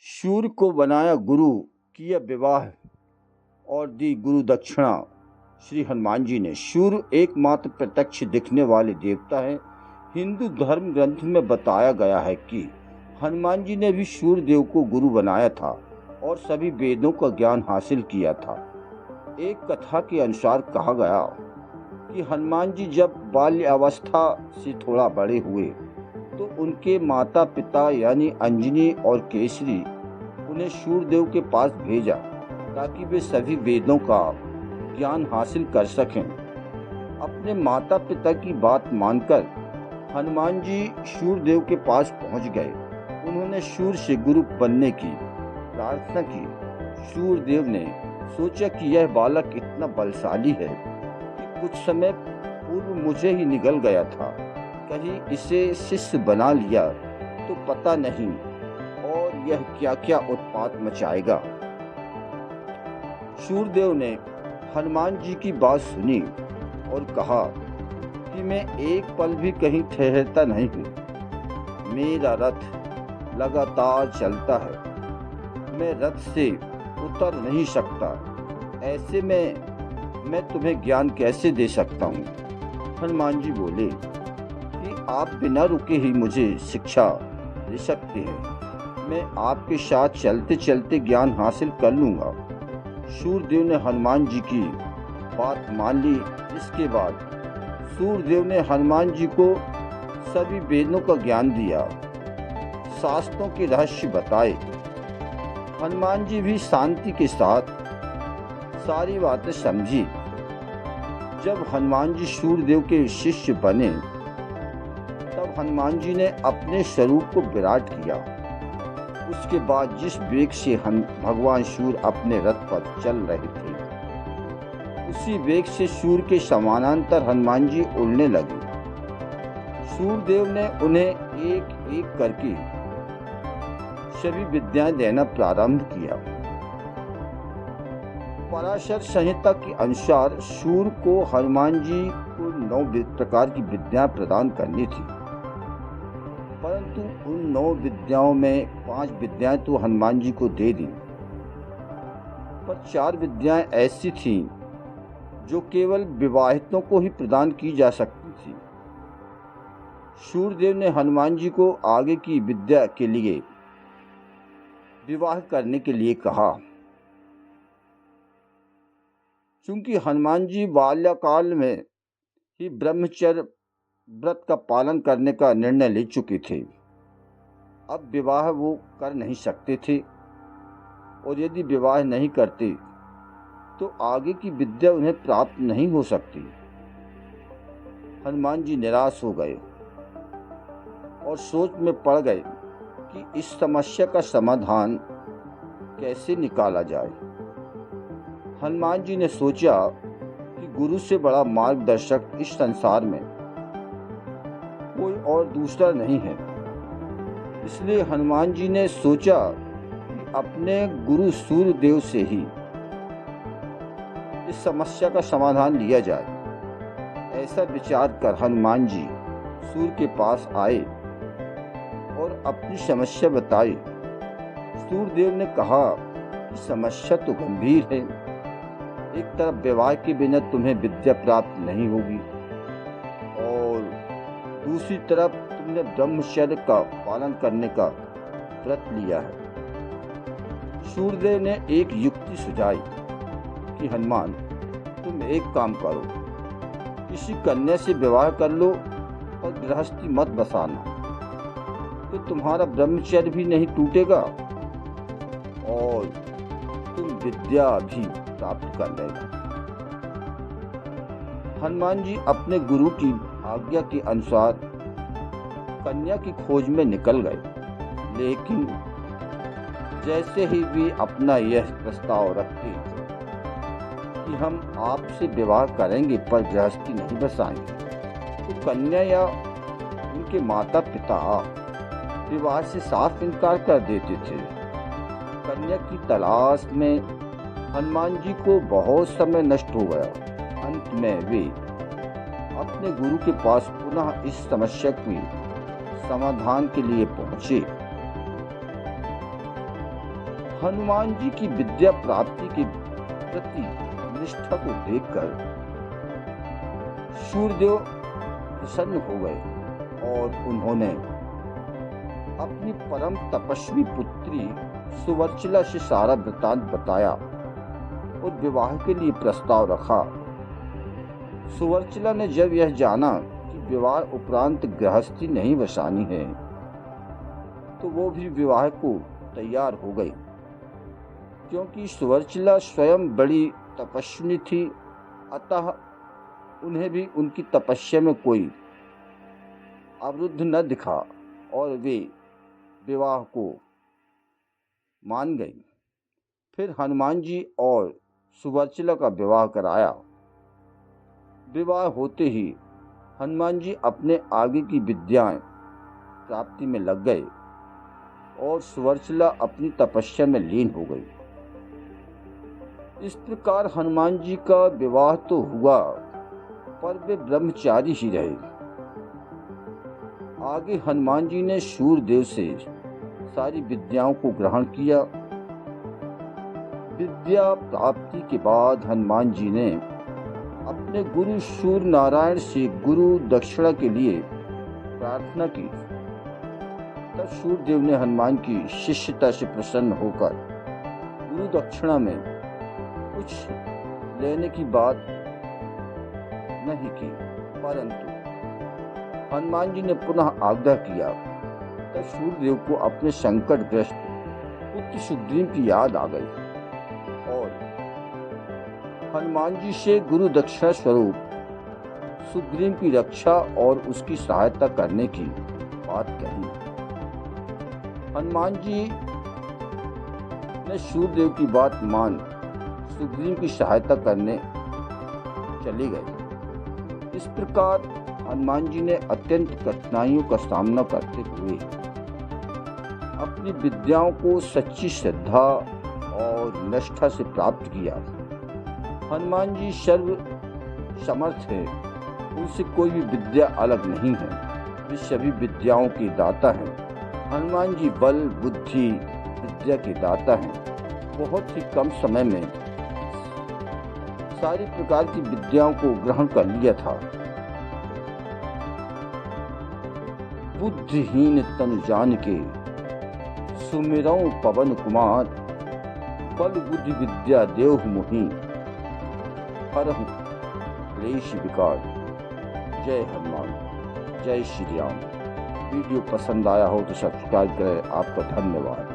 शूर को बनाया गुरु, किया विवाह और दी गुरु दक्षिणा। श्री हनुमान जी ने। शूर एकमात्र प्रत्यक्ष दिखने वाले देवता हैं। हिंदू धर्म ग्रंथ में बताया गया है कि हनुमान जी ने भी सूर्यदेव को गुरु बनाया था और सभी वेदों का ज्ञान हासिल किया था। एक कथा के अनुसार कहा गया कि हनुमान जी जब बाल्यावस्था से थोड़ा बड़े हुए तो उनके माता पिता यानी अंजनी और केसरी उन्हें सूर्यदेव के पास भेजा ताकि वे सभी वेदों का ज्ञान हासिल कर सकें। अपने माता पिता की बात मानकर हनुमान जी सूर्यदेव के पास पहुंच गए। उन्होंने सूर्य से गुरु बनने की प्रार्थना की। सूर्यदेव ने सोचा कि यह बालक इतना बलशाली है कि कुछ समय पूर्व मुझे ही निगल गया था, कहीं इसे शिष्य बना लिया तो पता नहीं और यह क्या क्या उत्पात मचाएगा। सूर्यदेव ने हनुमान जी की बात सुनी और कहा कि मैं एक पल भी कहीं ठहरता नहीं हूँ। मेरा रथ लगातार चलता है, मैं रथ से उतर नहीं सकता। ऐसे में मैं तुम्हें ज्ञान कैसे दे सकता हूँ। हनुमान जी बोले कि आप बिना रुके ही मुझे शिक्षा दे सकते हैं। मैं आपके साथ चलते चलते ज्ञान हासिल कर लूँगा। सूर्यदेव ने हनुमान जी की बात मान ली। इसके बाद सूर्यदेव ने हनुमान जी को सभी वेदों का ज्ञान दिया, शास्त्रों के रहस्य बताए। हनुमान जी भी शांति के साथ सारी बातें समझी। जब हनुमान जी सूर्यदेव के शिष्य बने तब हनुमान जी ने अपने स्वरूप को विराट किया। उसके बाद जिस वेग से भगवान सूर्य अपने रथ पर चल रहे थे उसी वेग से सूर्य के समानांतर हनुमान जी उड़ने लगे। सूर्यदेव ने उन्हें एक एक करके सभी विद्याएं देना प्रारंभ किया। पराशर संहिता के अनुसार सूर्य को हनुमान जी को 9 प्रकार की विद्याएं प्रदान करनी थी, परंतु उन 9 विद्याओं में 5 विद्याएं तो हनुमान जी को दे दी, पर 4 विद्याएं ऐसी थीं जो केवल विवाहितों को ही प्रदान की जा सकती थी। सूर्यदेव ने हनुमान जी को आगे की विद्या के लिए विवाह करने के लिए कहा। चूंकि हनुमान जी बाल्यकाल में ही ब्रह्मचर्य व्रत का पालन करने का निर्णय ले चुके थे, अब विवाह वो कर नहीं सकते थे और यदि विवाह नहीं करते तो आगे की विद्या उन्हें प्राप्त नहीं हो सकती। हनुमान जी निराश हो गए और सोच में पड़ गए कि इस समस्या का समाधान कैसे निकाला जाए। हनुमान जी ने सोचा कि गुरु से बड़ा मार्गदर्शक इस संसार में कोई और दूसरा नहीं है। इसलिए हनुमान जी ने सोचा कि अपने गुरु सूर्यदेव से ही इस समस्या का समाधान लिया जाए। ऐसा विचार कर हनुमान जी सूर्य के पास आए और अपनी समस्या बताई। सूर्यदेव ने कहा कि समस्या तो गंभीर है। एक तरफ विवाह के बिना तुम्हें विद्या प्राप्त नहीं होगी और दूसरी तरफ तुमने ब्रह्मचर्य का पालन करने का व्रत लिया है। सूर्यदेव ने एक युक्ति सुझाई कि हनुमान, तुम एक काम करो, किसी कन्या से विवाह कर लो और गृहस्थी मत बसाना, तो तुम्हारा ब्रह्मचर्य भी नहीं टूटेगा और तुम विद्या भी प्राप्त कर लेगा। हनुमान जी अपने गुरु की आज्ञा के अनुसार कन्या की खोज में निकल गए, लेकिन जैसे ही वे अपना यह प्रस्ताव रखते कि हम आपसे विवाह करेंगे पर गृहस्थी नहीं बसाएंगे, तो कन्या या उनके माता पिता विवाह से साफ इनकार कर देते थे। कन्या की तलाश में हनुमान जी को बहुत समय नष्ट हो गया। अंत में वे अपने गुरु के पास पुनः इस समस्या के समाधान के लिए पहुंचे। हनुमान जी की विद्या प्राप्ति के प्रति निष्ठा को देखकर सूर्यदेव प्रसन्न हो गए और उन्होंने अपनी परम तपस्वी पुत्री सुवर्चला से सारा वृतांत बताया और विवाह के लिए प्रस्ताव रखा। सुवर्चला ने जब यह जाना कि विवाह उपरांत गृहस्थी नहीं बसानी है, तो वो भी विवाह को तैयार हो गई। क्योंकि सुवर्चला स्वयं बड़ी तपस्विनी थी, अतः उन्हें भी उनकी तपस्या में कोई अवरुद्ध न दिखा और वे विवाह को मान गई। फिर हनुमान जी और सुवर्चला का विवाह कराया। विवाह होते ही हनुमान जी अपने आगे की विद्याएं प्राप्ति में लग गए और सुवर्चला अपनी तपस्या में लीन हो गई। इस प्रकार हनुमान जी का विवाह तो हुआ, पर वे ब्रह्मचारी ही रहे। आगे हनुमान जी ने सूर्यदेव से सारी विद्याओं को ग्रहण किया। विद्या प्राप्ति के बाद हनुमान जी ने अपने गुरु सूर्य नारायण से गुरु दक्षिणा के लिए प्रार्थना की। तब सूर्यदेव ने हनुमान की शिष्यता से प्रसन्न होकर गुरु दक्षिणा में कुछ लेने की बात नहीं की, परंतु हनुमान जी ने पुनः आग्रह किया। तब सूर्यदेव को अपने संकटग्रस्त पुत्र सुग्रीव की याद आ गई और हनुमान जी से गुरु दक्षिणा स्वरूप सुग्रीव की रक्षा और उसकी सहायता करने की बात कही। हनुमान जी ने सूर्यदेव की बात मान सुग्रीव की सहायता करने चले गए। इस प्रकार हनुमान जी ने अत्यंत कठिनाइयों का सामना करते हुए अपनी विद्याओं को सच्ची श्रद्धा और निष्ठा से प्राप्त किया। हनुमान जी सर्व समर्थ है, उनसे कोई भी विद्या अलग नहीं है, वे सभी विद्याओं के दाता हैं। हनुमान जी बल बुद्धि विद्या के दाता हैं। बहुत ही कम समय में सारी प्रकार की विद्याओं को ग्रहण कर लिया था। बुद्धिहीन तन जान के सुमिरौं पवन कुमार, बल बुद्धि विद्या देव मोहि, हरहु क्लेश विकार। जय हनुमान, जय श्री राम। वीडियो पसंद आया हो तो सब्सक्राइब करें। आपका धन्यवाद।